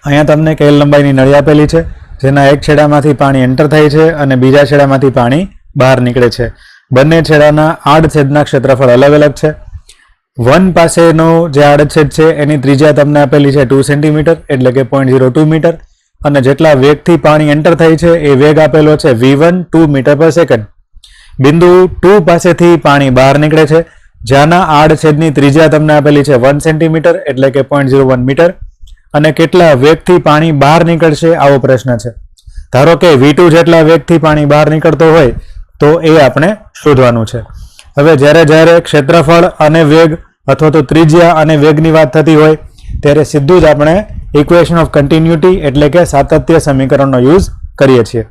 અહીંયા તમને કેલ લંબાઈની નળી આપેલી છે, જેના એક છેડામાંથી પાણી એન્ટર થાય છે અને બીજા છેડામાંથી પાણી બહાર નીકળે છે. બંને છેડાના આડછેદના ક્ષેત્રફળ અલગ અલગ છે. 1 પાસેનો જે આડછેદ છે એની ત્રિજ્યા તમને આપેલી છે 2 સેન્ટીમીટર એટલે કે 0.02 મીટર, અને જેટલા વેગથી પાણી એન્ટર થાય છે એ વેગ આપેલો છે v1 2 મીટર પર સેકન્ડ. બિંદુ 2 પાસેથી પાણી બહાર નીકળે છે, જ્યાંના આડછેદની ત્રિજ્યા તમને આપેલી છે 1 સેન્ટીમીટર એટલે કે 0.01 મીટર, અને કેટલા વેગથી પાણી બહાર નીકળશે આવો પ્રશ્ન છે. ધારો કે v2 જેટલા વેગથી પાણી બહાર નીકળતો હોય તો એ આપણે શોધવાનું છે. હવે જ્યારે ક્ષેત્રફળ અને વેગ અથવા તો ત્રિજ્યા અને વેગની વાત થતી હોય ત્યારે સીધું જ આપણે ઇક્વેશન ઓફ કન્ટિન્યુટી એટલે કે સાતત્ય સમીકરણનો યુઝ કરીએ છીએ.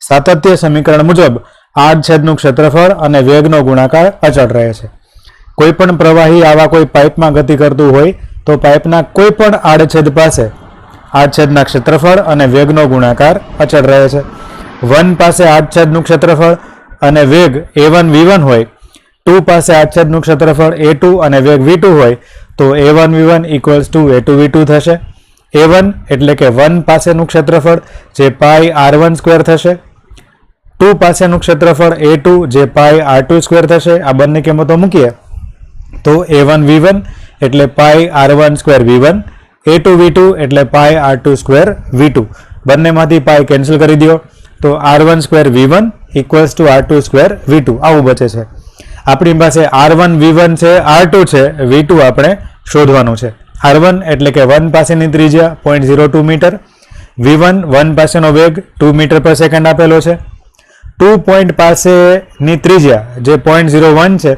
સાતત્ય સમીકરણ મુજબ આડછેદનું ક્ષેત્રફળ અને વેગનો ગુણાકાર અચળ રહે છે. કોઈ પણ પ્રવાહી આવા કોઈ પાઇપમાં ગતિ કરતું હોય તો પાઇપના કોઈ પણ આડછેદ પાસે આડછેદના ક્ષેત્રફળ અને વેગનો ગુણાકાર અચળ રહે છે. 1 પાસે આડછેદનું ક્ષેત્રફળ અને વેગ a1 v1 હોય, 2 પાસે આડછેદનું ક્ષેત્રફળ a2 અને વેગ v2 હોય તો a1 v1 = a2 v2 થશે. a1 એટલે કે 1 પાસેનું ક્ષેત્રફળ જે પાઈ r1 સ્ક્વેર થશે, 2 પાસેનું ક્ષેત્રફળ a2 જે પાઈ r2 સ્ક્વેર થશે. આ બંને કિંમતો મૂકીએ તો a1 v1 એટલે પાઈ r1 square v1, a2 v2 એટલે પાઈ r2 સ્ક્વેર v2. બંનેમાંથી પાઈ કેન્સલ કરી દો તો r1 square v1 = r2 square v2 આવું બચે છે. આપણી પાસે r1 v1 છે, r2 છે, v2 આપણે શોધવાનું છે. r1 એટલે કે 1 પાસેની ત્રિજ્યા 0.02 મીટર, v1 1 પાસેનો વેગ 2 મીટર પર સેકન્ડ આપેલો છે, 2 પોઈન્ટ પાસેની ત્રિજ્યા જે 0.01 છે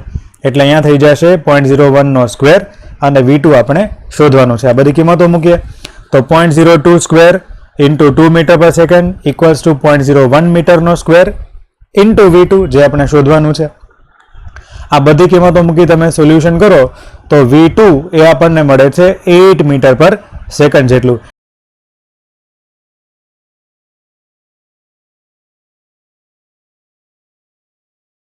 એટલે અહીંયા થઈ જશે 0.01 નો સ્ક્વેર, અને v2 આપણે શોધવાનું છે. આ બધી કિંમતો મૂકીએ તો 0.02 સ્ક્વેર ઇન્ટુ 2 મીટર પર સેકન્ડ = 0.01 મીટરનો સ્ક્વેર ઇન્ટુ v2 જે આપણે શોધવાનું છે. આ બધી કિંમતો મૂકી તમે સોલ્યુશન કરો તો v2 એ આપણને મળે છે 8 મીટર પર સેકન્ડ જેટલું.